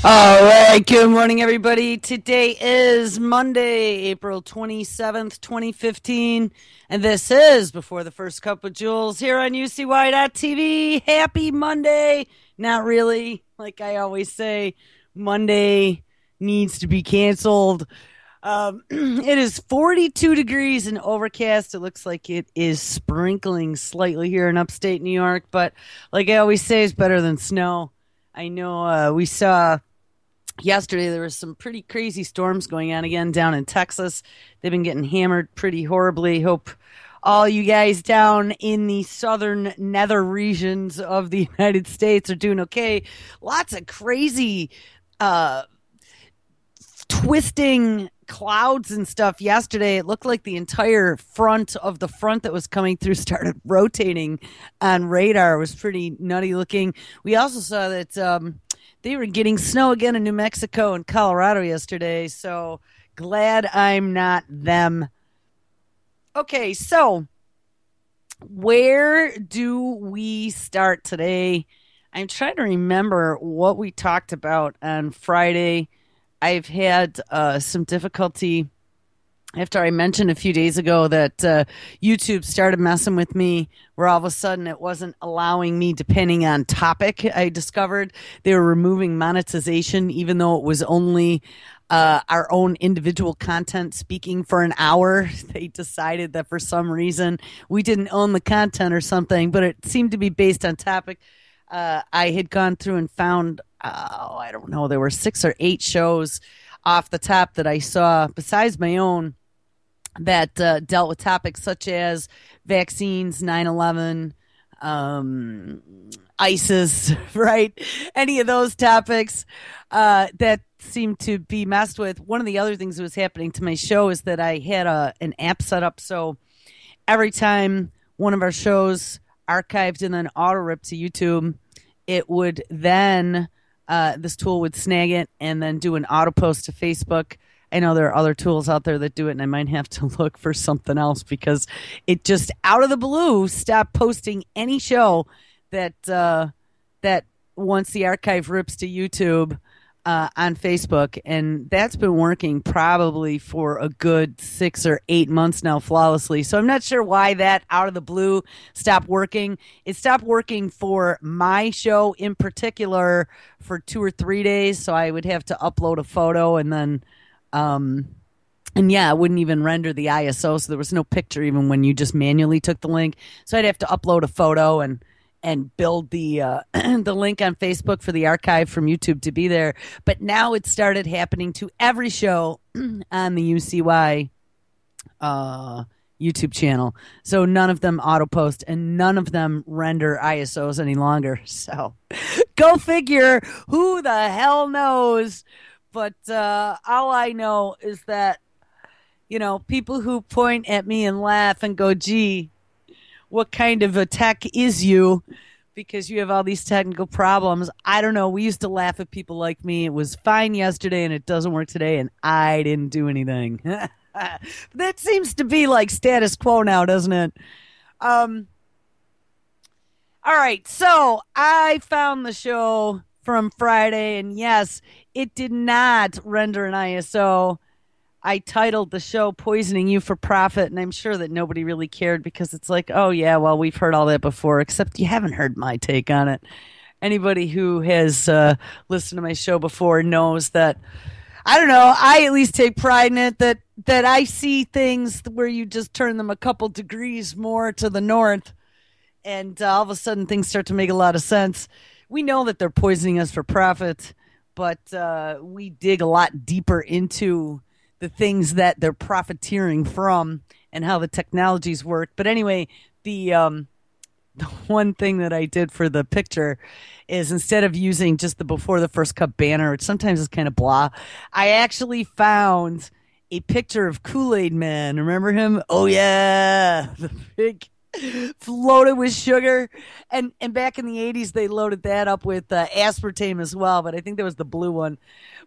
All right, good morning, everybody. Today is Monday, April 27th, 2015, and this is Before the First Cup with Jules here on UCY.TV. Happy Monday. Not really. Like I always say, Monday needs to be canceled. It is 42 degrees and overcast. It looks like it is sprinkling slightly here in upstate New York, but like I always say, it's better than snow. I know we saw yesterday there was some pretty crazy storms going on again down in Texas. They've been getting hammered pretty horribly. Hope all you guys down in the southern nether regions of the United States are doing okay. Lots of crazy twisting clouds and stuff yesterday. It looked like the entire front of the front that was coming through started rotating on radar. It was pretty nutty looking. We also saw that they were getting snow again in New Mexico and Colorado yesterday, so glad I'm not them. Okay, so where do we start today? I'm trying to remember what we talked about on Friday. I've had some difficulty after I mentioned a few days ago that YouTube started messing with me, where all of a sudden it wasn't allowing me depending on topic. I discovered they were removing monetization, even though it was only our own individual content speaking for an hour. They decided that for some reason we didn't own the content or something, but it seemed to be based on topic. I had gone through and found, I don't know, there were 6 or 8 shows off the top that I saw besides my own that dealt with topics such as vaccines, 9/11, ISIS, right? Any of those topics that seemed to be messed with. One of the other things that was happening to my show is that I had an app set up, so every time one of our shows archived and then auto ripped to YouTube, it would then this tool would snag it and then do an auto post to Facebook. I know there are other tools out there that do it, and I might have to look for something else because it just out of the blue stopped posting any show that that once the archive rips to YouTube on Facebook, and that's been working probably for a good 6 or 8 months now flawlessly. So I'm not sure why that out of the blue stopped working. It stopped working for my show in particular for 2 or 3 days, so I would have to upload a photo and then and yeah, it wouldn't even render the ISO, so there was no picture even when you just manually took the link. So I'd have to upload a photo and build the the link on Facebook for the archive from YouTube to be there. But now it started happening to every show on the UCY YouTube channel. So none of them auto post and none of them render ISOs any longer. So go figure. Who the hell knows? But all I know is that, you know, people who point at me and laugh and go, gee, what kind of a tech is you? Because you have all these technical problems. I don't know. We used to laugh at people like me. It was fine yesterday and it doesn't work today, and I didn't do anything. That seems to be like status quo now, doesn't it? All right. So I found the show from Friday, and yes, it did not render an ISO. I titled the show Poisoning You for Profit, and I'm sure that nobody really cared because it's like, oh, yeah, well, we've heard all that before, except you haven't heard my take on it. Anybody who has listened to my show before knows that, I don't know, I at least take pride in it that I see things where you just turn them a couple degrees more to the north, and all of a sudden things start to make a lot of sense. We know that they're poisoning us for profit, but we dig a lot deeper into the things that they're profiteering from and how the technologies work. But anyway, the one thing that I did for the picture is instead of using just the Before the First Cup banner, which sometimes is kind of blah, I actually found a picture of Kool-Aid Man. Remember him? Oh, yeah. The big loaded with sugar. And back in the 80s, they loaded that up with aspartame as well, but I think that was the blue one.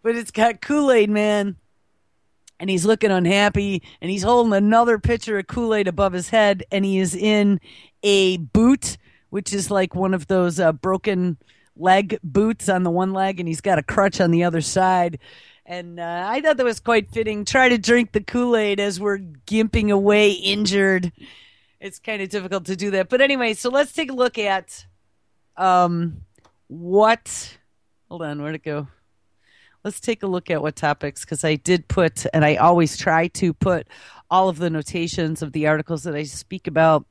But it's got Kool-Aid Man, and he's looking unhappy, and he's holding another pitcher of Kool-Aid above his head, and he is in a boot, which is like one of those broken leg boots on the one leg, and he's got a crutch on the other side. And I thought that was quite fitting. Try to drink the Kool-Aid as we're gimping away injured. It's kind of difficult to do that. But anyway, so let's take a look at what. Hold on, where'd it go? Let's take a look at what topics, because I did put, and I always try to put all of the notations of the articles that I speak about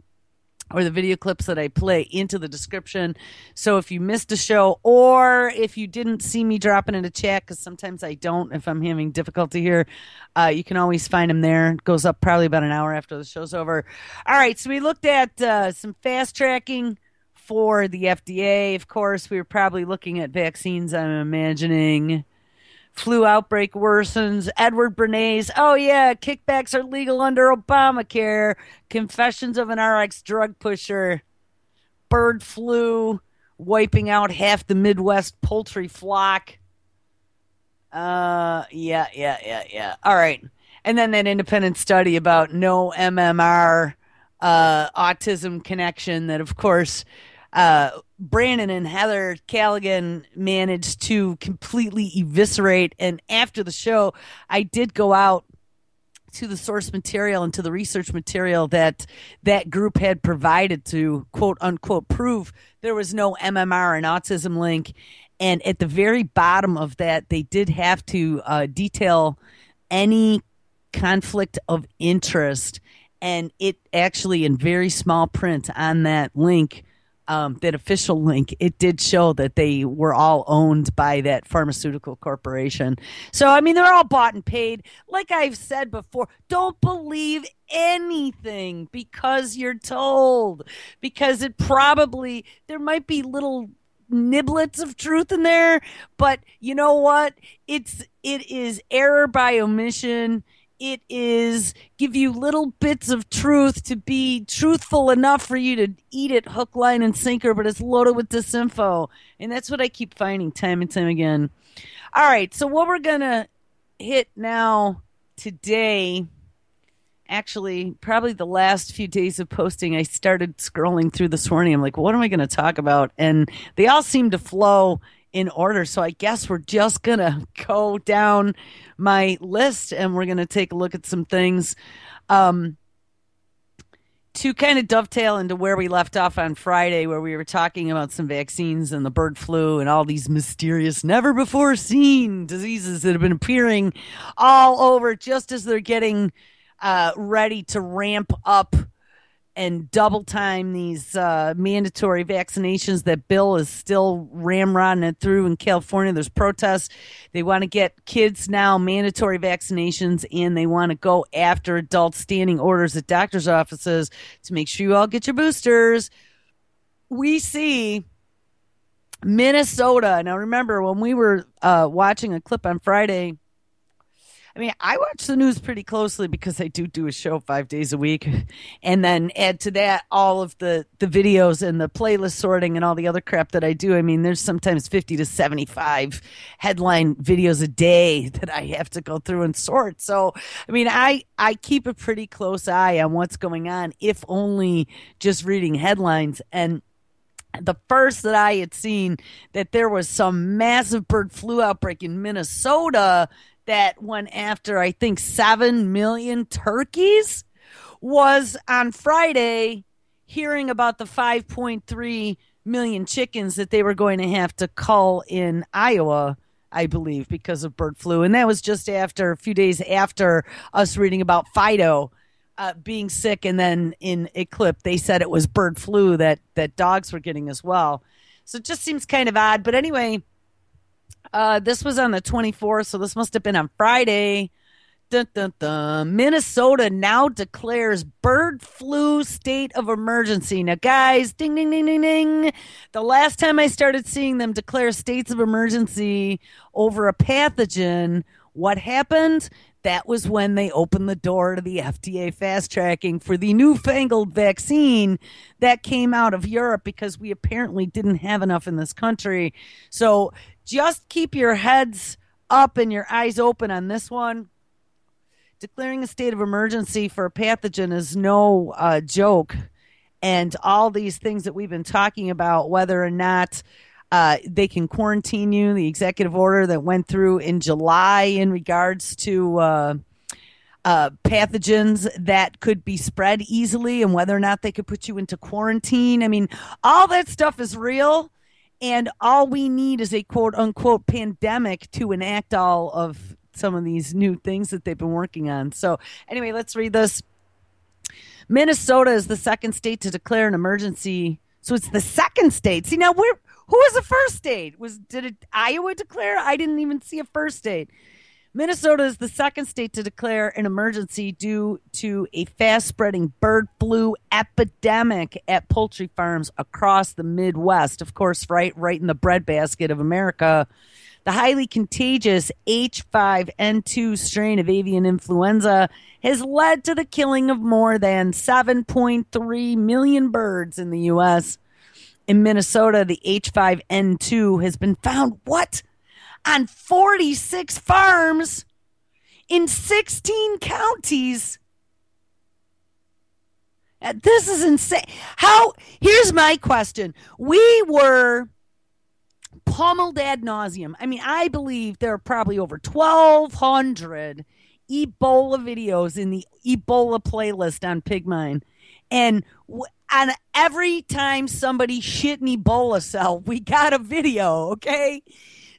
or the video clips that I play into the description. So if you missed a show, or if you didn't see me dropping in a chat, because sometimes I don't if I'm having difficulty here, you can always find them there. It goes up probably about an hour after the show's over. All right, so we looked at some fast tracking for the FDA. Of course, we were probably looking at vaccines, I'm imagining. Flu outbreak worsens. Edward Bernays. Oh, yeah, kickbacks are legal under Obamacare. Confessions of an RX drug pusher. Bird flu wiping out half the Midwest poultry flock. Yeah. All right. And then that independent study about no MMR autism connection that, of course, Brandon and Heather Callaghan managed to completely eviscerate. And after the show, I did go out to the source material and to the research material that that group had provided to quote unquote prove there was no MMR and autism link. And at the very bottom of that, they did have to detail any conflict of interest. And it actually, in very small print on that link, that official link, it did show that they were all owned by that pharmaceutical corporation. So, I mean, they're all bought and paid. Like I've said before, don't believe anything because you're told. Because it probably, there might be little niblets of truth in there, but you know what? It is error by omission. It is give you little bits of truth to be truthful enough for you to eat it hook, line, and sinker, but it's loaded with disinfo. And that's what I keep finding time and time again. All right, so what we're going to hit now today, actually, probably the last few days of posting, I started scrolling through this morning. I'm like, what am I going to talk about? And they all seem to flow in order. So I guess we're just going to go down my list and we're going to take a look at some things to kind of dovetail into where we left off on Friday, where we were talking about some vaccines and the bird flu and all these mysterious, never before seen diseases that have been appearing all over just as they're getting ready to ramp up and double time these mandatory vaccinations that Bill is still ramrodding it through in California. There's protests. They want to get kids now mandatory vaccinations, and they want to go after adults standing orders at doctor's offices to make sure you all get your boosters. We see Minnesota. Now, remember, when we were watching a clip on Friday, I mean, I watch the news pretty closely because I do a show 5 days a week, and then add to that all of the videos and the playlist sorting and all the other crap that I do. I mean, there's sometimes 50 to 75 headline videos a day that I have to go through and sort. So, I mean, I keep a pretty close eye on what's going on, if only just reading headlines. And the first that I had seen that there was some massive bird flu outbreak in Minnesota that went after, I think, 7 million turkeys was on Friday, hearing about the 5.3 million chickens that they were going to have to cull in Iowa, I believe, because of bird flu. And that was just after, a few days after us reading about Fido being sick. And then in a clip, they said it was bird flu that dogs were getting as well. So it just seems kind of odd. But anyway, this was on the 24th, so this must have been on Friday. Dun, dun, dun. Minnesota now declares bird flu state of emergency. Now, guys, ding, ding, ding, ding, ding. The last time I started seeing them declare states of emergency over a pathogen, what happened? That was when they opened the door to the FDA fast tracking for the newfangled vaccine that came out of Europe because we apparently didn't have enough in this country. So just keep your heads up and your eyes open on this one. Declaring a state of emergency for a pathogen is no joke. And all these things that we've been talking about, whether or not They can quarantine you. The executive order that went through in July in regards to pathogens that could be spread easily and whether or not they could put you into quarantine. I mean, all that stuff is real. And all we need is a quote unquote pandemic to enact all of some of these new things that they've been working on. So, anyway, let's read this. Minnesota is the second state to declare an emergency. So it's the second state. See, now who was the first state? Did it Iowa declare? I didn't even see a first state. Minnesota is the second state to declare an emergency due to a fast-spreading bird flu epidemic at poultry farms across the Midwest. Of course, right in the breadbasket of America. The highly contagious H5N2 strain of avian influenza has led to the killing of more than 7.3 million birds in the U.S. In Minnesota, the H5N2 has been found, on 46 farms in 16 counties. This is insane. Here's my question. We were pummeled ad nauseum. I mean, I believe there are probably over 1,200 Ebola videos in the Ebola playlist on Pigmine. And on every time somebody shit an Ebola cell, we got a video, okay?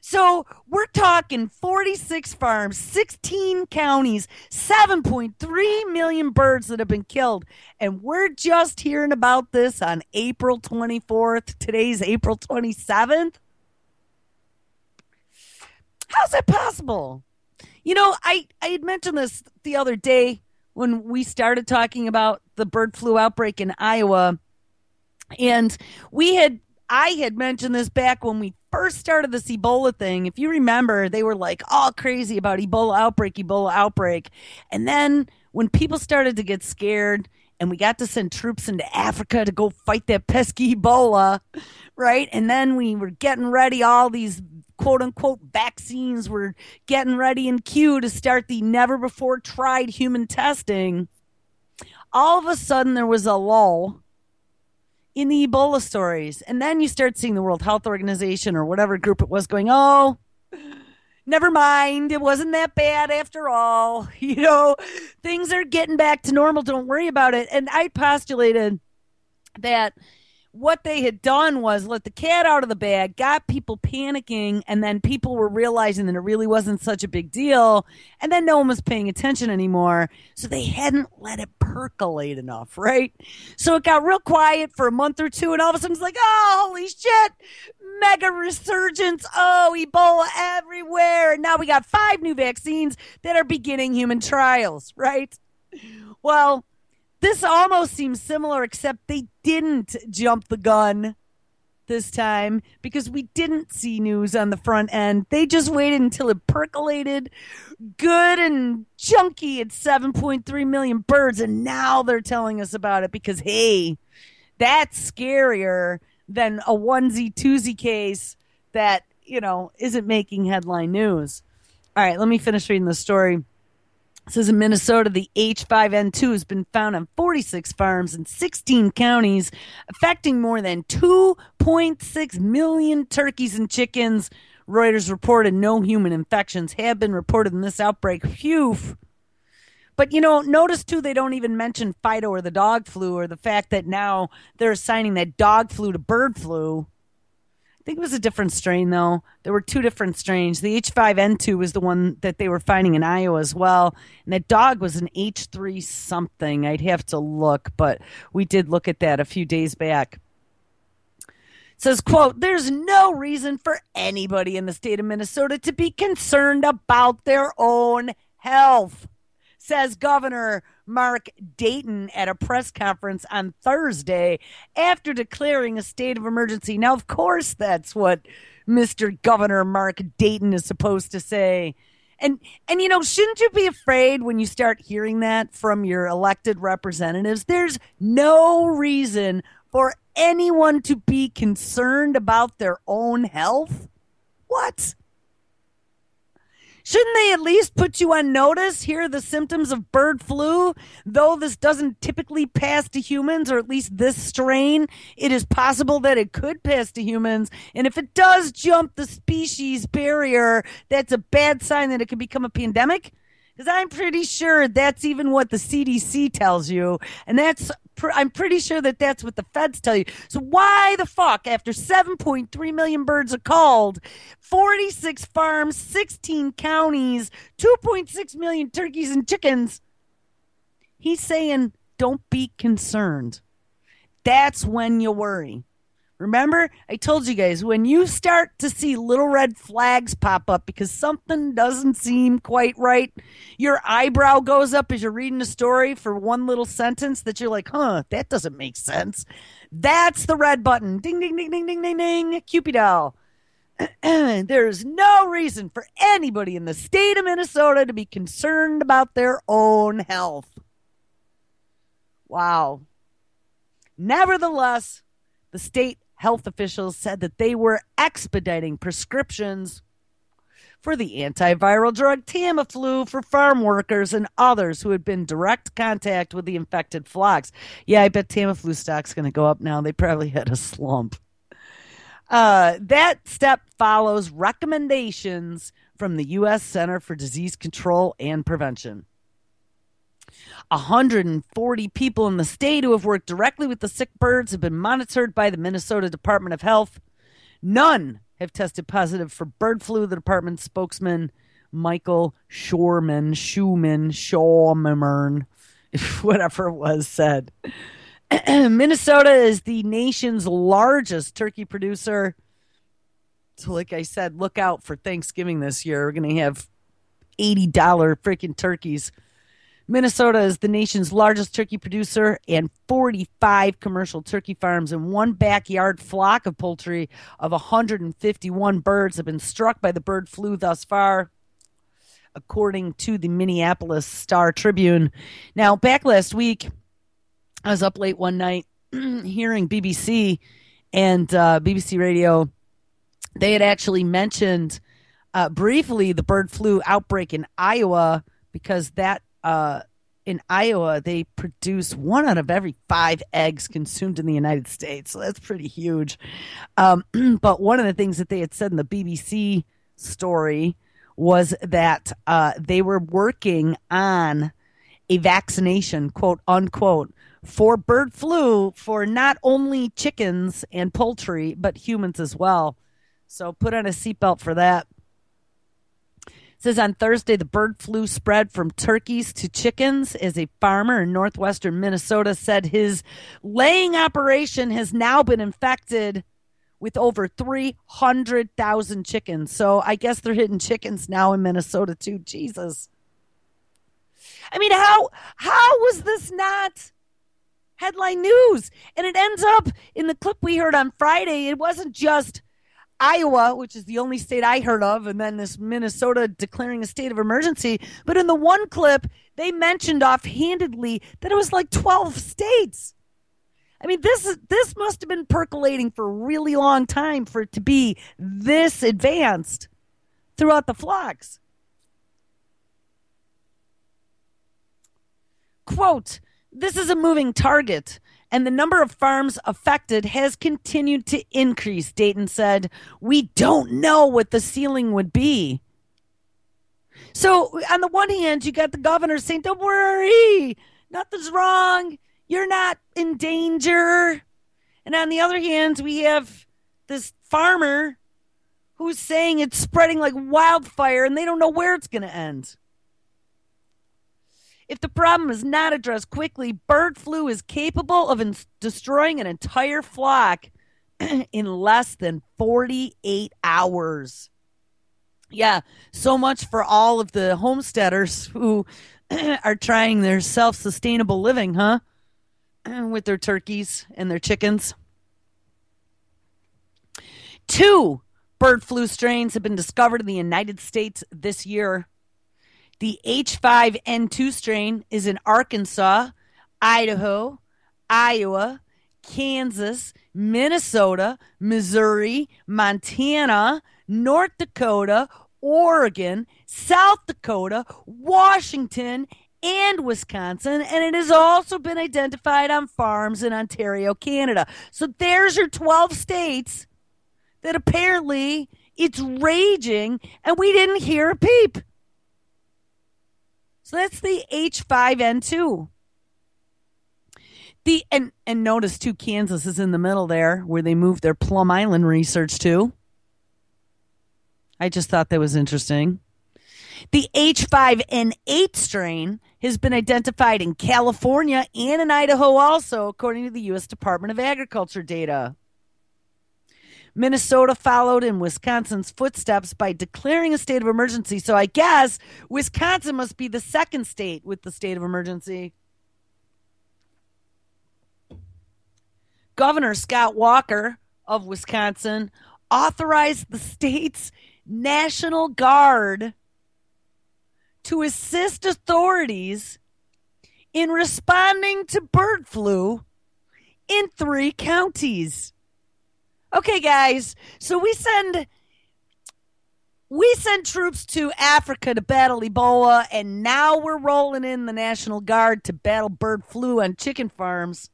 So we're talking 46 farms, 16 counties, 7.3 million birds that have been killed. And we're just hearing about this on April 24th. Today's April 27th. How's that possible? You know, I had mentioned this the other day when we started talking about the bird flu outbreak in Iowa. And I had mentioned this back when we first started this Ebola thing. If you remember, they were like all crazy about Ebola outbreak. And then when people started to get scared and we got to send troops into Africa to go fight that pesky Ebola, right? And then we were getting ready, all these quote unquote vaccines were getting ready in queue to start the never before tried human testing. All of a sudden there was a lull in the Ebola stories. And then you start seeing the World Health Organization or whatever group it was going, oh, never mind. It wasn't that bad after all. You know, things are getting back to normal. Don't worry about it. And I postulated that what they had done was let the cat out of the bag, got people panicking, and then people were realizing that it really wasn't such a big deal, and then no one was paying attention anymore, so they hadn't let it percolate enough, right? So it got real quiet for a month or two, and all of a sudden it's like, oh, holy shit, mega resurgence, oh, Ebola everywhere, and now we got 5 new vaccines that are beginning human trials, right? Well, this almost seems similar, except they didn't jump the gun this time because we didn't see news on the front end. They just waited until it percolated good and chunky at 7.3 million birds, and now they're telling us about it because, hey, that's scarier than a onesie-twosie case that, you know, isn't making headline news. All right, let me finish reading the story. It says in Minnesota, the H5N2 has been found on 46 farms in 16 counties, affecting more than 2.6 million turkeys and chickens. Reuters reported no human infections have been reported in this outbreak. Phew. But, you know, notice, too, they don't even mention Fido or the dog flu or the fact that now they're assigning that dog flu to bird flu. I think it was a different strain, though. There were 2 different strains. The H5N2 was the one that they were finding in Iowa as well. And that dog was an H3 something. I'd have to look, but we did look at that a few days back. It says, quote, there's no reason for anybody in the state of Minnesota to be concerned about their own health, says Governor Mark Dayton at a press conference on Thursday after declaring a state of emergency. Now, of course, that's what Mr. Governor Mark Dayton is supposed to say. And you know, shouldn't you be afraid when you start hearing that from your elected representatives? There's no reason for anyone to be concerned about their own health. What? Shouldn't they at least put you on notice? Here are the symptoms of bird flu. Though this doesn't typically pass to humans, or at least this strain, it is possible that it could pass to humans. And if it does jump the species barrier, that's a bad sign that it could become a pandemic. Because I'm pretty sure that's even what the CDC tells you. And I'm pretty sure that that's what the feds tell you. So why the fuck, after 7.3 million birds are culled, 46 farms, 16 counties, 2.6 million turkeys and chickens, he's saying, don't be concerned. That's when you worry. Remember, I told you guys, when you start to see little red flags pop up because something doesn't seem quite right, your eyebrow goes up as you're reading a story for one little sentence that you're like, that doesn't make sense. That's the red button. Ding, ding, ding, ding, ding, ding, ding. Cupid doll. There's no reason for anybody in the state of Minnesota to be concerned about their own health. Wow. Nevertheless, the state health officials said that they were expediting prescriptions for the antiviral drug Tamiflu for farm workers and others who had been in direct contact with the infected flocks. Yeah, I bet Tamiflu stock's going to go up now. They probably had a slump. That step follows recommendations from the U.S. Center for Disease Control and Prevention. 140 people in the state who have worked directly with the sick birds have been monitored by the Minnesota Department of Health. None have tested positive for bird flu, the department spokesman Michael Shurman, whatever it was, said. Minnesota is the nation's largest turkey producer. So like I said, look out for Thanksgiving this year. We're going to have $80 freaking turkeys. Minnesota is the nation's largest turkey producer, and 45 commercial turkey farms and one backyard flock of poultry of 151 birds have been struck by the bird flu thus far, according to the Minneapolis Star-Tribune. Now, back last week, I was up late one night hearing BBC and BBC Radio. They had actually mentioned briefly the bird flu outbreak in Iowa, because that in Iowa, they produce 1 out of every 5 eggs consumed in the United States. So that's pretty huge. But one of the things that they had said in the BBC story was that they were working on a vaccination, quote unquote, for bird flu for not only chickens and poultry, but humans as well. So put on a seatbelt for that. It says on Thursday, the bird flu spread from turkeys to chickens as a farmer in northwestern Minnesota said his laying operation has now been infected with over 300,000 chickens. So I guess they're hitting chickens now in Minnesota too. Jesus. I mean, how was this not headline news? And it ends up in the clip we heard on Friday. It wasn't just Iowa, which is the only state I heard of, and then this Minnesota declaring a state of emergency. But in the one clip, they mentioned offhandedly that it was like 12 states. I mean, this must have been percolating for a really long time for it to be this advanced throughout the flocks. Quote, "This is a moving target, and the number of farms affected has continued to increase," Dayton said. "We don't know what the ceiling would be." So on the one hand, you got the governor saying, don't worry, nothing's wrong. You're not in danger. And on the other hand, we have this farmer who's saying it's spreading like wildfire and they don't know where it's going to end. If the problem is not addressed quickly, bird flu is capable of destroying an entire flock in less than 48 hours. Yeah, so much for all of the homesteaders who are trying their self-sustainable living, huh? With their turkeys and their chickens. 2 bird flu strains have been discovered in the United States this year. The H5N2 strain is in Arkansas, Idaho, Iowa, Kansas, Minnesota, Missouri, Montana, North Dakota, Oregon, South Dakota, Washington, and Wisconsin, and it has also been identified on farms in Ontario, Canada. So there's your 12 states that apparently it's raging, and we didn't hear a peep. So that's the H5N2. And notice too, Kansas is in the middle there, where they moved their Plum Island research to. I just thought that was interesting. The H5N8 strain has been identified in California and in Idaho also, according to the U.S. Department of Agriculture data. Minnesota followed in Wisconsin's footsteps by declaring a state of emergency. So I guess Wisconsin must be the second state with the state of emergency. Governor Scott Walker of Wisconsin authorized the state's National Guard to assist authorities in responding to bird flu in 3 counties. Okay, guys, so we send troops to Africa to battle Ebola, and now we're rolling in the National Guard to battle bird flu on chicken farms.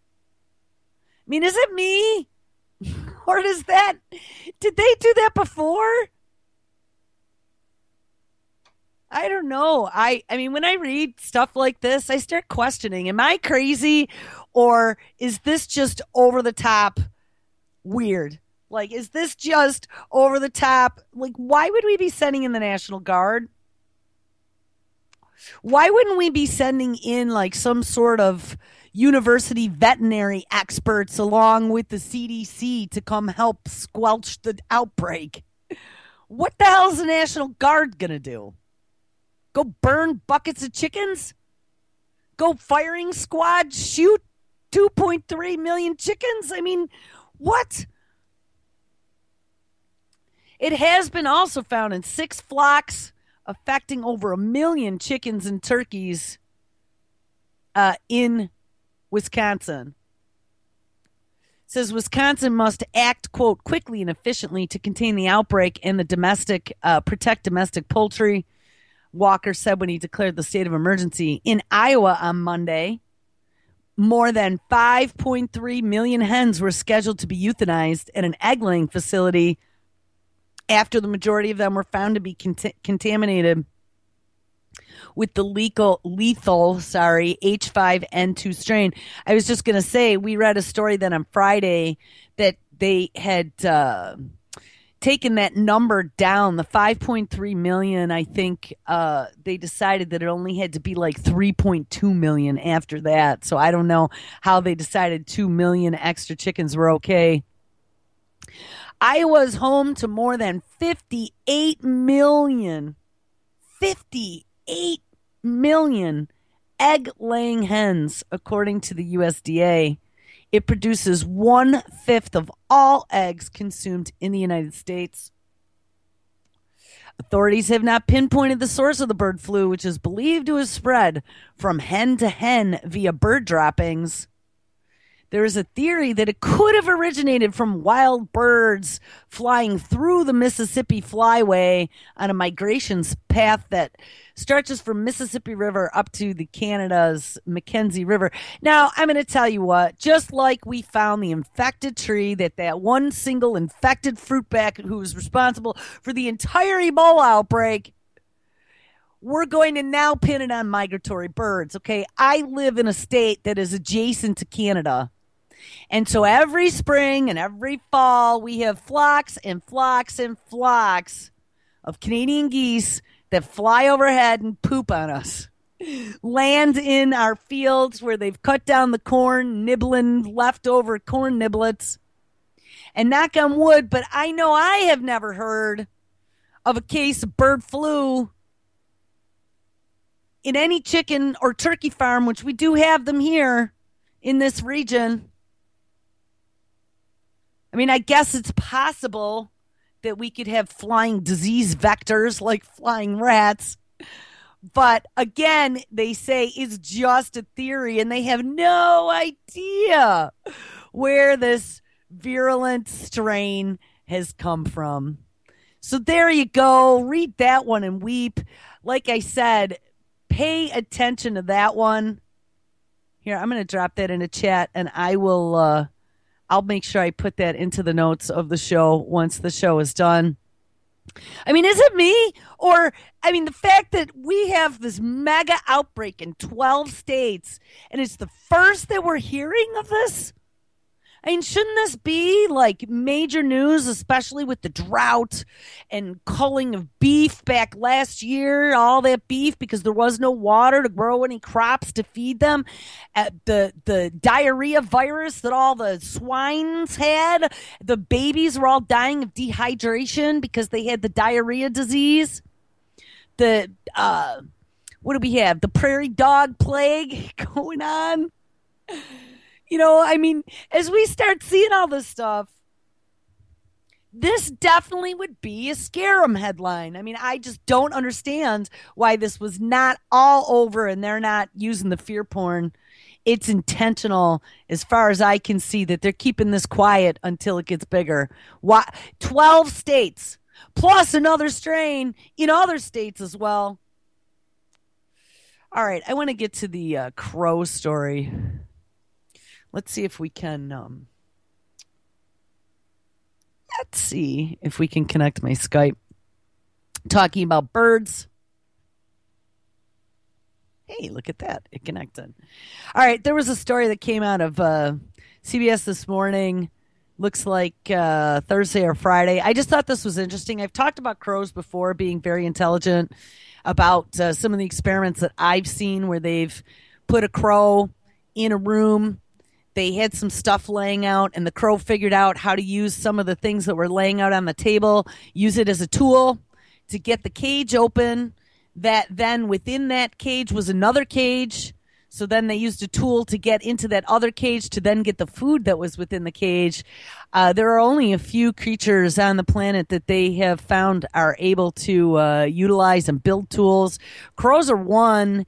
I mean, is it me? Or did they do that before? I don't know. I mean, when I read stuff like this, I start questioning, am I crazy, or is this just over the top weird? Like, is this just over the top? Like, why would we be sending in the National Guard? Why wouldn't we be sending in like some sort of university veterinary experts along with the CDC to come help squelch the outbreak? What the hell is the National Guard going to do? Go burn buckets of chickens? Go firing squad shoot 2.3 million chickens? I mean, what? It has been also found in 6 flocks, affecting over 1 million chickens and turkeys in Wisconsin. It says Wisconsin must act, quote, quickly and efficiently to contain the outbreak and protect domestic poultry. Walker said when he declared the state of emergency. In Iowa on Monday, more than 5.3 million hens were scheduled to be euthanized at an egg-laying facility after the majority of them were found to be contaminated with the lethal H5N2 strain. I was just going to say, we read a story then on Friday that they had taken that number down, the 5.3 million. I think they decided that it only had to be like 3.2 million after that. So I don't know how they decided 2 million extra chickens were okay. Iowa's home to more than 58 million egg-laying hens, according to the USDA. It produces 1/5 of all eggs consumed in the United States. Authorities have not pinpointed the source of the bird flu, which is believed to have spread from hen to hen via bird droppings. There is a theory that it could have originated from wild birds flying through the Mississippi Flyway on a migration path that stretches from Mississippi River up to the Canada's Mackenzie River. Now, I'm going to tell you what, just like we found the infected tree that one single infected fruit bat who was responsible for the entire Ebola outbreak, we're going to now pin it on migratory birds, okay? I live in a state that is adjacent to Canada. And so every spring and every fall, we have flocks and flocks and flocks of Canadian geese that fly overhead and poop on us. Land in our fields where they've cut down the corn, nibbling leftover corn niblets. And knock on wood, but I know I have never heard of a case of bird flu in any chicken or turkey farm, which we do have them here in this region. I mean, I guess it's possible that we could have flying disease vectors like flying rats. But again, they say it's just a theory, and they have no idea where this virulent strain has come from. So there you go. Read that one and weep. Like I said, pay attention to that one. Here, I'm going to drop that in a chat and I'll make sure I put that into the notes of the show once the show is done. I mean, is it me? Or, I mean, the fact that we have this mega outbreak in 12 states and it's the first that we're hearing of this? I mean, shouldn't this be like major news, especially with the drought and culling of beef back last year? All that beef because there was no water to grow any crops to feed them. The diarrhea virus that all the swines had, the babies were all dying of dehydration because they had the diarrhea disease. The what do we have? The prairie dog plague going on. I mean, as we start seeing all this stuff, this definitely would be a scare 'em headline. I mean, I just don't understand why this was not all over and they're not using the fear porn. It's intentional, as far as I can see, that they're keeping this quiet until it gets bigger. 12 states, plus another strain in other states as well. All right, I want to get to the crow story. Let's see if we can. Let's see if we can connect my Skype. Talking about birds. Hey, look at that. It connected. All right, there was a story that came out of CBS this morning. Looks like Thursday or Friday. I just thought this was interesting. I've talked about crows before being very intelligent, about some of the experiments that I've seen where they've put a crow in a room. They had some stuff laying out, and the crow figured out how to use some of the things that were laying out on the table, use it as a tool to get the cage open. That then within that cage was another cage. So then they used a tool to get into that other cage to then get the food that was within the cage. There are only a few creatures on the planet that they have found are able to utilize and build tools. Crows are one.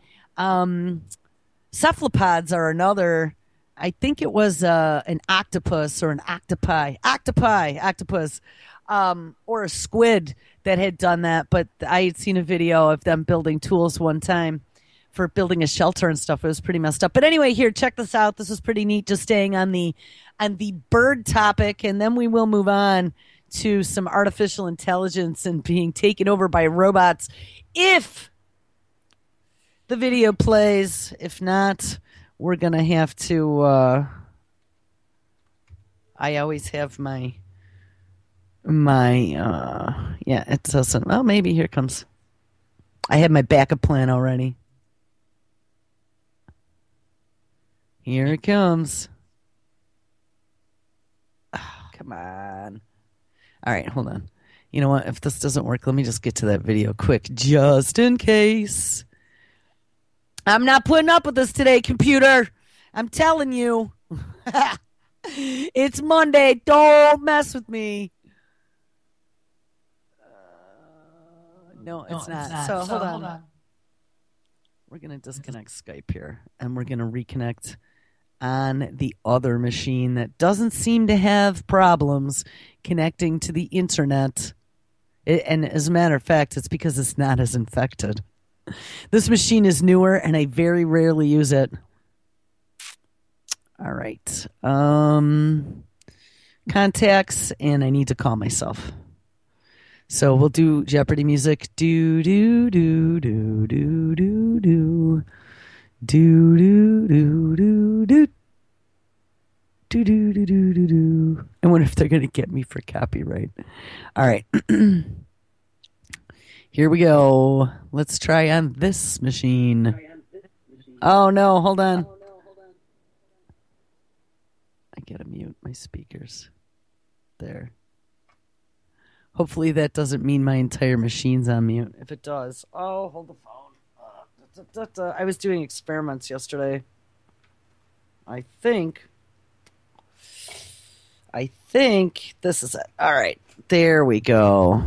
Cephalopods are another. I think it was an octopus or an octopus, or a squid that had done that. But I had seen a video of them building tools one time for building a shelter and stuff. It was pretty messed up. But anyway, here, check this out. This is pretty neat. Just staying on the bird topic, and then we will move on to some artificial intelligence and being taken over by robots. If the video plays, if not, we're going to have to, I always have yeah, it doesn't, well, maybe here comes, I had my backup plan already. Here it comes. Oh, come on. All right, hold on. You know what? If this doesn't work, let me just get to that video quick, just in case. I'm not putting up with this today, computer. I'm telling you. It's Monday. Don't mess with me. No, it's not. So hold on. We're going to disconnect Skype here, and we're going to reconnect on the other machine that doesn't seem to have problems connecting to the internet. And as a matter of fact, it's because it's not as infected. This machine is newer, and I very rarely use it. All right. Contacts, and I need to call myself. So we'll do Jeopardy music. Do, do, do, do, do, do, do. Do, do, do, do, do. Do, do, do, do, do, do. I wonder if they're going to get me for copyright. All right. Here we go. Let's try on this machine. Oh, no. Hold on. I got to mute my speakers. There. Hopefully that doesn't mean my entire machine's on mute. If it does, hold the phone. I was doing experiments yesterday. I think this is it. All right. There we go.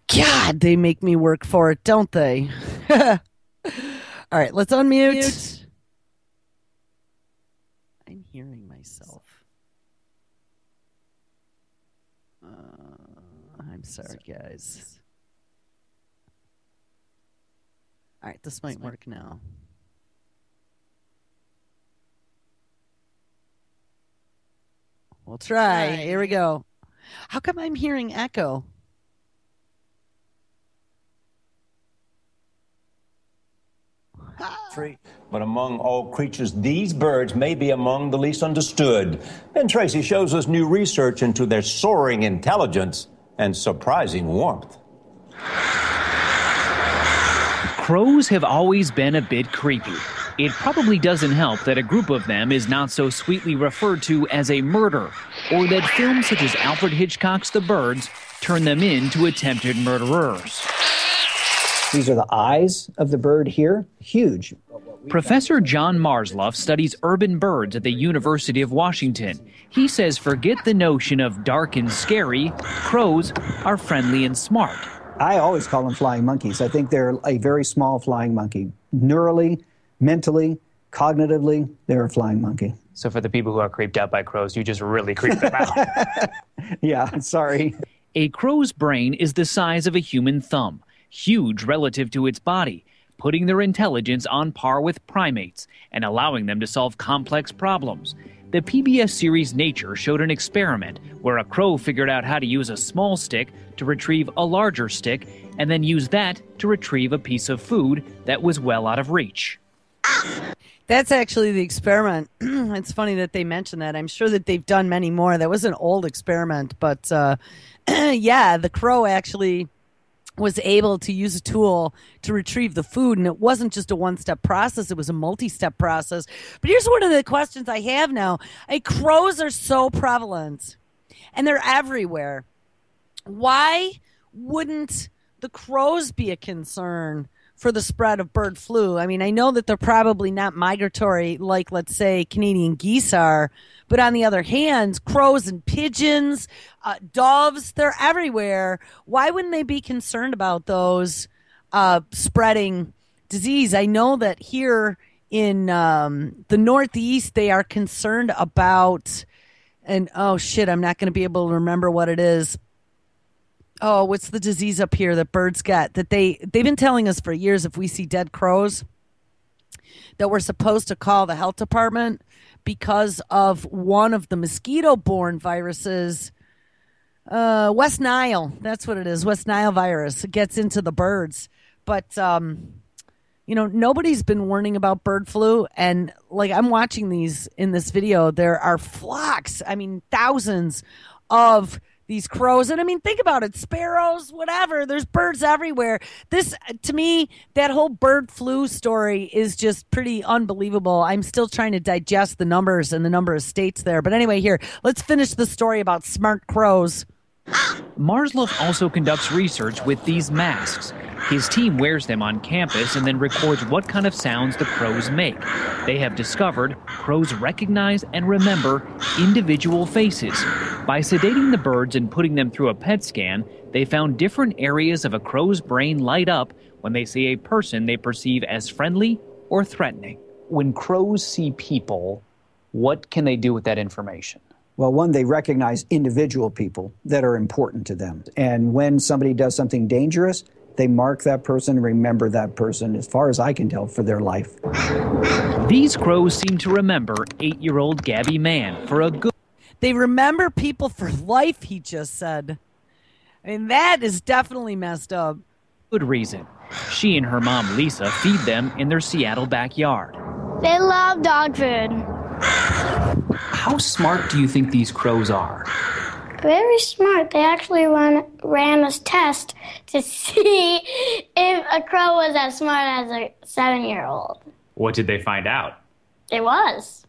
God, they make me work for it, don't they? All right, let's unmute. I'm hearing myself. I'm sorry, guys. All right, this might work now. We'll try. Here we go. How come I'm hearing echo? But among all creatures, these birds may be among the least understood. And Tracy shows us new research into their soaring intelligence and surprising warmth. Crows have always been a bit creepy. It probably doesn't help that a group of them is not so sweetly referred to as a murder, or that films such as Alfred Hitchcock's The Birds turn them into attempted murderers. These are the eyes of the bird here. Huge. Professor John Marsloff studies urban birds at the University of Washington. He says forget the notion of dark and scary. Crows are friendly and smart. I always call them flying monkeys. I think they're a very small flying monkey. Neurally, mentally, cognitively, they're a flying monkey. So for the people who are creeped out by crows, you just really creep them out. Yeah, sorry. A crow's brain is the size of a human thumb, huge relative to its body, putting their intelligence on par with primates and allowing them to solve complex problems. The PBS series Nature showed an experiment where a crow figured out how to use a small stick to retrieve a larger stick and then use that to retrieve a piece of food that was well out of reach. That's actually the experiment. It's funny that they mentioned that. I'm sure that they've done many more. That was an old experiment, but yeah, the crow actually was able to use a tool to retrieve the food, and it wasn't just a one-step process, it was a multi-step process. But here's one of the questions I have now. Crows are so prevalent, and they're everywhere. Why wouldn't the crows be a concern for the spread of bird flu? I mean, I know that they're probably not migratory like, let's say, Canadian geese are, but on the other hand, crows and pigeons, doves, they're everywhere. Why wouldn't they be concerned about those spreading disease? I know that here in the Northeast, they are concerned about, and oh shit, I'm not going to be able to remember what it is. Oh, what's the disease up here that birds get? That they've been telling us for years, if we see dead crows, that we're supposed to call the health department because of one of the mosquito-borne viruses. West Nile, that's what it is. West Nile virus. It gets into the birds. But, nobody's been warning about bird flu. And like I'm watching these in this video, there are flocks, thousands of these crows. And think about it, sparrows, whatever, there's birds everywhere. This, to me, that whole bird flu story is just pretty unbelievable. I'm still trying to digest the numbers and the number of states there. But anyway, here, let's finish the story about smart crows. Marsloff also conducts research with these masks. His team wears them on campus and then records what kind of sounds the crows make. They have discovered crows recognize and remember individual faces. By sedating the birds and putting them through a PET scan, they found different areas of a crow's brain light up when they see a person they perceive as friendly or threatening. When crows see people, what can they do with that information? Well, one, they recognize individual people that are important to them. And when somebody does something dangerous, they mark that person and remember that person, as far as I can tell, for their life. These crows seem to remember 8-year-old Gabby Mann for a good... They remember people for life, he just said. That is definitely messed up. Good reason. She and her mom, Lisa, feed them in their Seattle backyard. They love dog food. How smart do you think these crows are? Very smart. They actually ran a test to see if a crow was as smart as a 7-year-old. What did they find out? It was.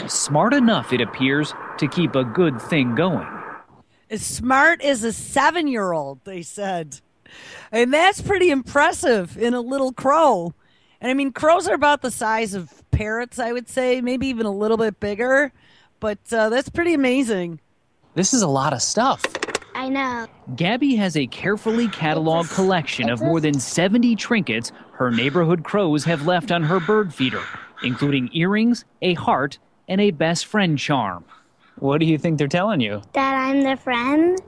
Smart enough, it appears, to keep a good thing going. As smart as a 7-year-old, they said. And that's pretty impressive in a little crow. And crows are about the size of parrots, I would say, maybe even a little bit bigger. But that's pretty amazing. This is a lot of stuff. I know. Gabby has a carefully cataloged collection of more than 70 trinkets her neighborhood crows have left on her bird feeder, including earrings, a heart, and a best friend charm. What do you think they're telling you? That I'm their friend.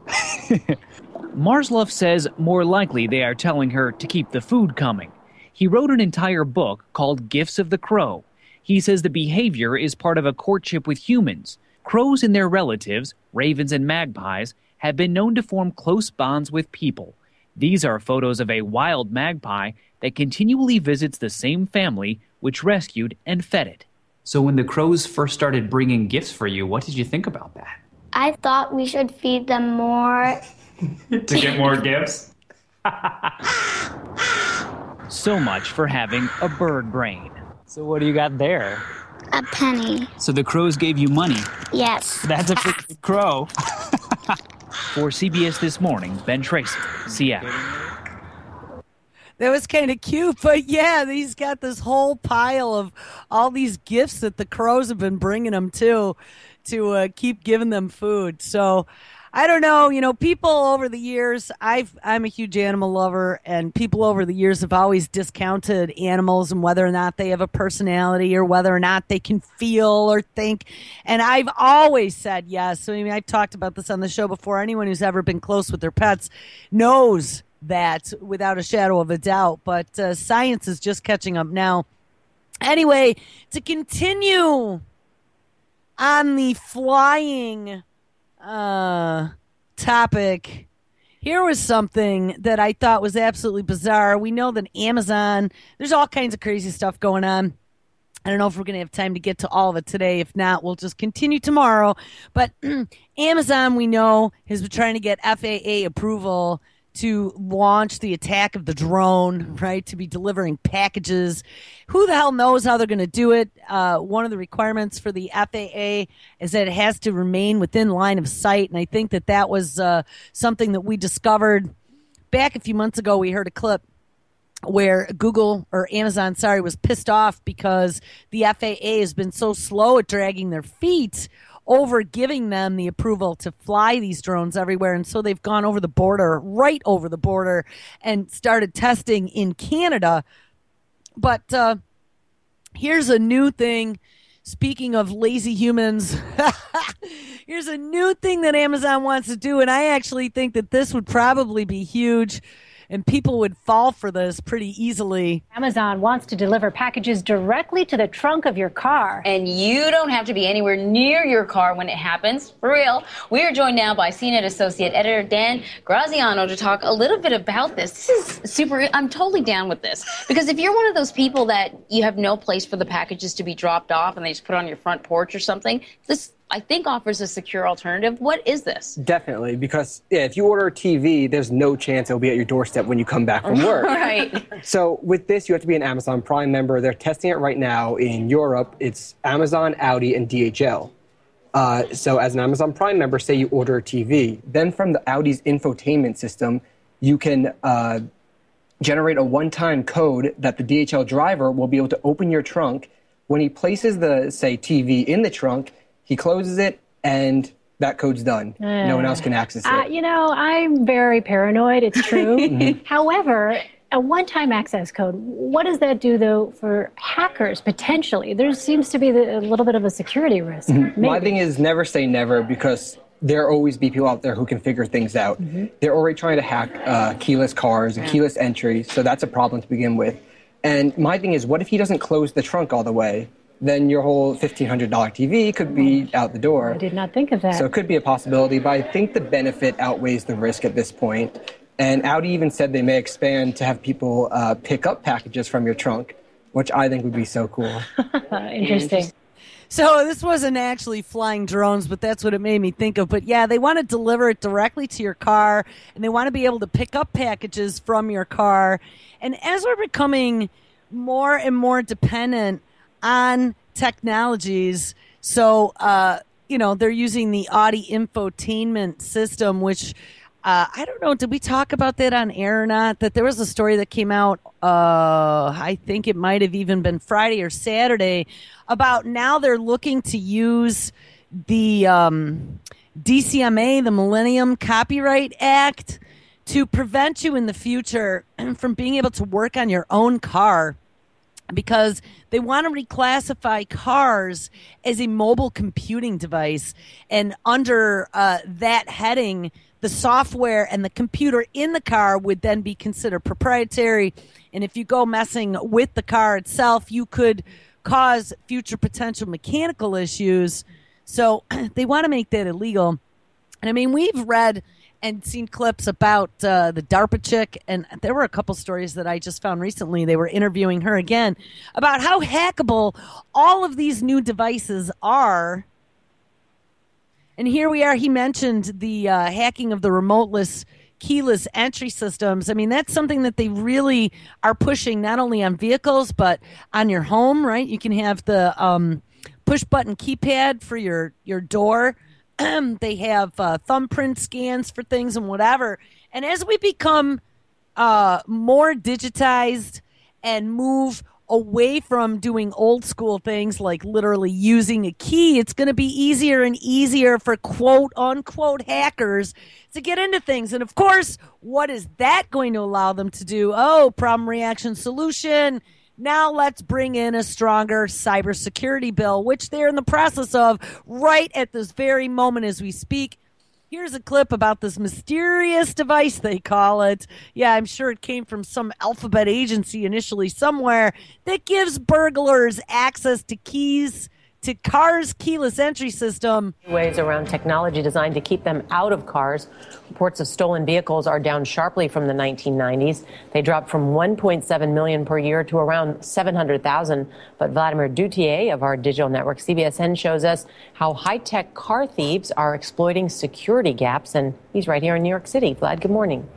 Marslov says more likely they are telling her to keep the food coming. He wrote an entire book called Gifts of the Crow. He says the behavior is part of a courtship with humans. Crows and their relatives, ravens and magpies, have been known to form close bonds with people. These are photos of a wild magpie that continually visits the same family which rescued and fed it. So when the crows first started bringing gifts for you, what did you think about that? I thought we should feed them more. To get more gifts? So much for having a bird brain. So what do you got there? A penny. So the crows gave you money. Yes. That's a pretty good crow. For CBS This Morning, Ben Tracy, Seattle. That was kind of cute, but yeah, he's got this whole pile of all these gifts that the crows have been bringing him to keep giving them food. So I don't know, people over the years, I'm a huge animal lover, and people over the years have always discounted animals and whether or not they have a personality or whether or not they can feel or think. And I've always said yes. I mean, I've talked about this on the show before. Anyone who's ever been close with their pets knows that without a shadow of a doubt. But science is just catching up now. Anyway, to continue on the flying topic, here was something that I thought was absolutely bizarre. We know that Amazon, there's all kinds of crazy stuff going on. I don't know if we're going to have time to get to all of it today. If not, we'll just continue tomorrow. But Amazon, we know, has been trying to get FAA approval to launch the attack of the drone, right, to be delivering packages. Who the hell knows how they're going to do it? One of the requirements for the FAA is that it has to remain within line of sight, and I think that was something that we discovered back a few months ago. We heard a clip where Amazon was pissed off because the FAA has been so slow at dragging their feet over giving them the approval to fly these drones everywhere. And so they've gone right over the border, and started testing in Canada. But here's a new thing. Speaking of lazy humans, here's a new thing that Amazon wants to do. And I actually think that this would probably be huge, and people would fall for this pretty easily. Amazon wants to deliver packages directly to the trunk of your car. And you don't have to be anywhere near your car when it happens. For real. We are joined now by CNET Associate Editor Dan Graziano to talk a little bit about this. This is super. I'm totally down with this. Because if you're one of those people that you have no place for the packages to be dropped off and they just put it on your front porch or something, this, I think, offers a secure alternative. What is this? Definitely, because if you order a TV, there's no chance it'll be at your doorstep when you come back from work. Right. So with this, you have to be an Amazon Prime member. They're testing it right now in Europe. It's Amazon, Audi, and DHL. So as an Amazon Prime member, say you order a TV, then from the Audi's infotainment system, you can generate a one-time code that the DHL driver will be able to open your trunk. When he places the, say, TV in the trunk, he closes it, and that code's done. No one else can access it. I'm very paranoid. It's true. However, a one-time access code, what does that do, though, for hackers, potentially? There seems to be a little bit of a security risk. My thing is never say never, because there always be people out there who can figure things out. They're already trying to hack keyless cars and keyless entry, so that's a problem to begin with. And my thing is, what if he doesn't close the trunk all the way? Then your whole $1,500 TV could be out the door. I did not think of that. So it could be a possibility, but I think the benefit outweighs the risk at this point. And Audi even said they may expand to have people pick up packages from your trunk, which I think would be so cool. Interesting. So this wasn't actually flying drones, but that's what it made me think of. But yeah, they want to deliver it directly to your car, and they want to be able to pick up packages from your car. And as we're becoming more and more dependent on technologies, so they're using the Audi infotainment system, which I don't know, did we talk about that on air or not? That there was a story that came out, I think it might have even been Friday or Saturday, about now they're looking to use the DCMA, the Millennium Copyright Act, to prevent you in the future from being able to work on your own car. because they want to reclassify cars as a mobile computing device. And under that heading, the software and the computer in the car would then be considered proprietary. And if you go messing with the car itself, you could cause future potential mechanical issues. So they want to make that illegal. And I mean, we've read and seen clips about the DARPA chick, and there were a couple stories that I just found recently. They were interviewing her again about how hackable all of these new devices are. And here we are. He mentioned the hacking of the remoteless keyless entry systems. I mean, that's something that they really are pushing not only on vehicles, but on your home, right? You can have the push button keypad for your door. They have thumbprint scans for things and whatever. And as we become more digitized and move away from doing old school things like literally using a key, it's going to be easier and easier for quote unquote hackers to get into things. And of course, what is that going to allow them to do? Oh, problem, reaction, solution. Now let's bring in a stronger cybersecurity bill, which they're in the process of right at this very moment as we speak. Here's a clip about this mysterious device, they call it. Yeah, I'm sure it came from some alphabet agency initially somewhere that gives burglars access to keys to cars' keyless entry system. Ways around technology designed to keep them out of cars. Reports of stolen vehicles are down sharply from the 1990s. They dropped from 1.7 million per year to around 700,000. But Vladimir Dutier of our digital network CBSN shows us how high-tech car thieves are exploiting security gaps. And he's right here in New York City. Vlad, good morning.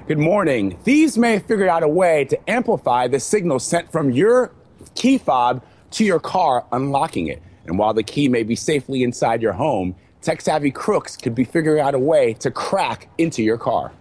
Good morning. Thieves may have figured out a way to amplify the signal sent from your key fob to your car, unlocking it. And while the key may be safely inside your home, tech-savvy crooks could be figuring out a way to crack into your car.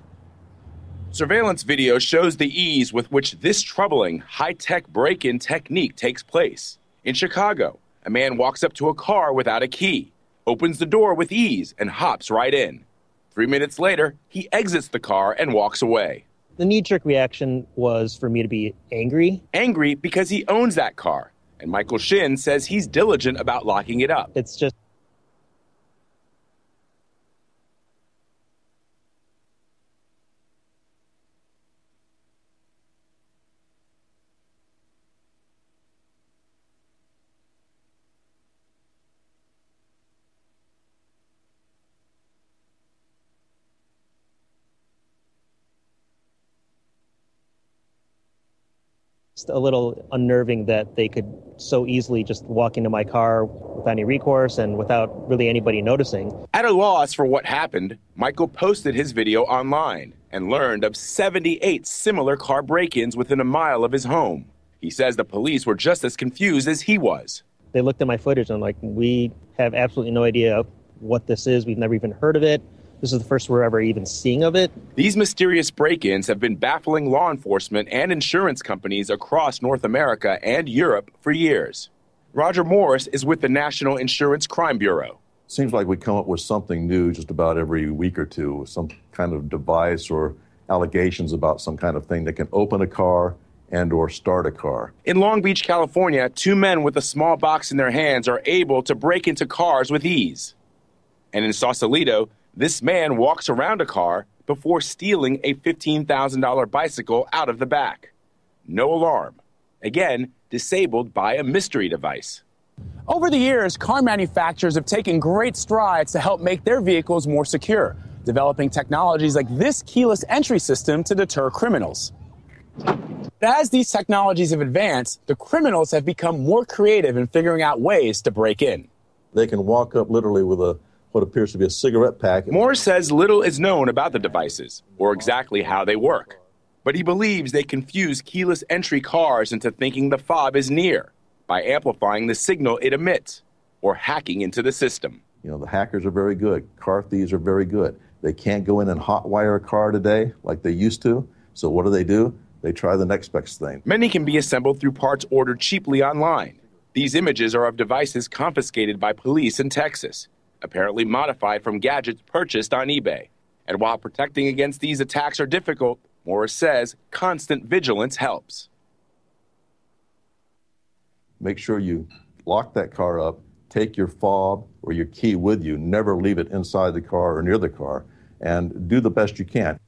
Surveillance video shows the ease with which this troubling high-tech break-in technique takes place. In Chicago, a man walks up to a car without a key, opens the door with ease, and hops right in. 3 minutes later, he exits the car and walks away. The knee-jerk reaction was for me to be angry. Angry because he owns that car. And Michael Shin says he's diligent about locking it up. It's just a little unnerving that they could so easily just walk into my car without any recourse and without really anybody noticing. At a loss for what happened, Michael posted his video online and learned of 78 similar car break-ins within a mile of his home. He says the police were just as confused as he was. They looked at my footage and like, we have absolutely no idea what this is. We've never even heard of it. This is the first we're ever even seeing of it. These mysterious break-ins have been baffling law enforcement and insurance companies across North America and Europe for years. Roger Morris is with the National Insurance Crime Bureau. Seems like we come up with something new just about every week or two, some kind of device or allegations about some kind of thing that can open a car and or start a car. In Long Beach, California, 2 men with a small box in their hands are able to break into cars with ease. And in Sausalito, this man walks around a car before stealing a $15,000 bicycle out of the back. No alarm. Again, disabled by a mystery device. Over the years, car manufacturers have taken great strides to help make their vehicles more secure, developing technologies like this keyless entry system to deter criminals. As these technologies have advanced, the criminals have become more creative in figuring out ways to break in. They can walk up literally with what appears to be a cigarette pack. Morris says little is known about the devices or exactly how they work, but he believes they confuse keyless entry cars into thinking the fob is near. by amplifying the signal it emits or hacking into the system. You know, the hackers are very good. Car thieves are very good. They can't go in and hotwire a car today like they used to. So what do? They try the next best thing. Many can be assembled through parts ordered cheaply online. These images are of devices confiscated by police in Texas, apparently modified from gadgets purchased on eBay. And while protecting against these attacks are difficult, Morris says constant vigilance helps. Make sure you lock that car up, take your fob or your key with you, never leave it inside the car or near the car, and do the best you can.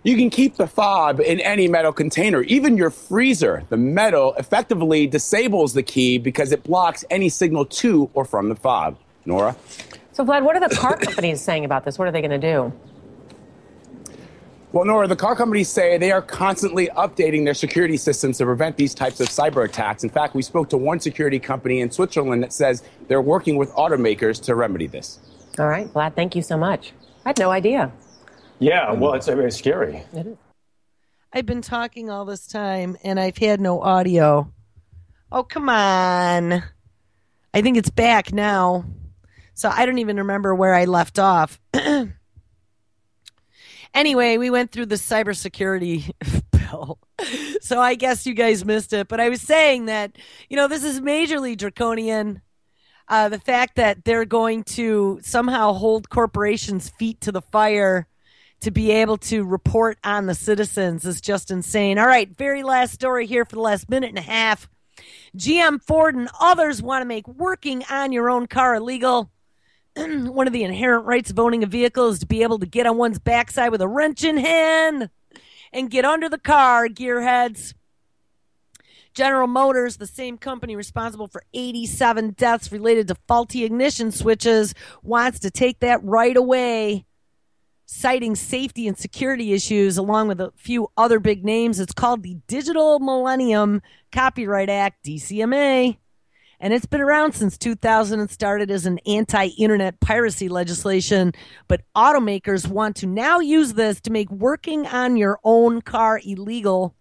You can keep the fob in any metal container, even your freezer. The metal effectively disables the key because it blocks any signal to or from the fob. Nora? So, Vlad, what are the car companies saying about this? What are they going to do? Well, Nora, the car companies say they are constantly updating their security systems to prevent these types of cyber attacks. In fact, we spoke to one security company in Switzerland that says they're working with automakers to remedy this. All right, Vlad, thank you so much. I had no idea. Yeah, well, it's very scary. It is. I've been talking all this time, and I've had no audio. Oh, come on. I think it's back now. So I don't even remember where I left off. Anyway, we went through the cybersecurity bill. So I guess you guys missed it. But I was saying that, you know, this is majorly draconian. The fact that they're going to somehow hold corporations' feet to the fire to be able to report on the citizens is just insane. All right, very last story here for the last minute and a half. GM, Ford, and others want to make working on your own car illegal. One of the inherent rights of owning a vehicle is to be able to get on one's backside with a wrench in hand and get under the car, gearheads. General Motors, the same company responsible for 87 deaths related to faulty ignition switches, wants to take that right away, citing safety and security issues along with a few other big names. It's called the Digital Millennium Copyright Act, DCMA. And it's been around since 2000 and started as an anti-internet piracy legislation. But automakers want to now use this to make working on your own car illegal.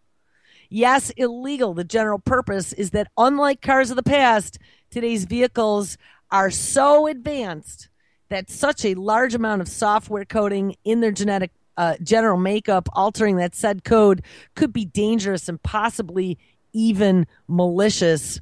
Yes, illegal. The general purpose is that unlike cars of the past, today's vehicles are so advanced that such a large amount of software coding in their genetic general makeup, altering that said code, could be dangerous and possibly even malicious.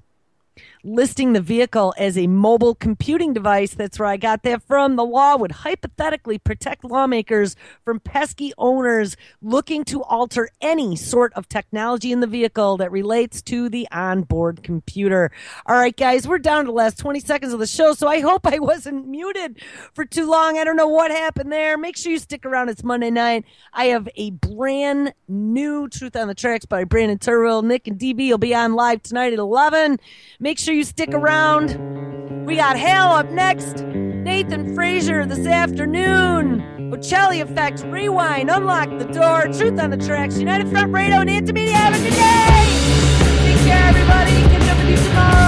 Listing the vehicle as a mobile computing device, that's where I got that from, the law would hypothetically protect lawmakers from pesky owners looking to alter any sort of technology in the vehicle that relates to the onboard computer. All right, guys, we're down to the last 20 seconds of the show, so I hope I wasn't muted for too long. I don't know what happened there. Make sure you stick around. It's Monday night. I have a brand new Truth on the Tracks by Brandon Turwell. Nick and DB will be on live tonight at 11. Make sure you stick around. We got Hal up next. Nathan Frazier this afternoon. Ocelli Effect, Rewind, Unlock the Door, Truth on the Tracks, United Front Radio, and Antimedia. Have a good day. Take care, everybody. Catch up with you tomorrow.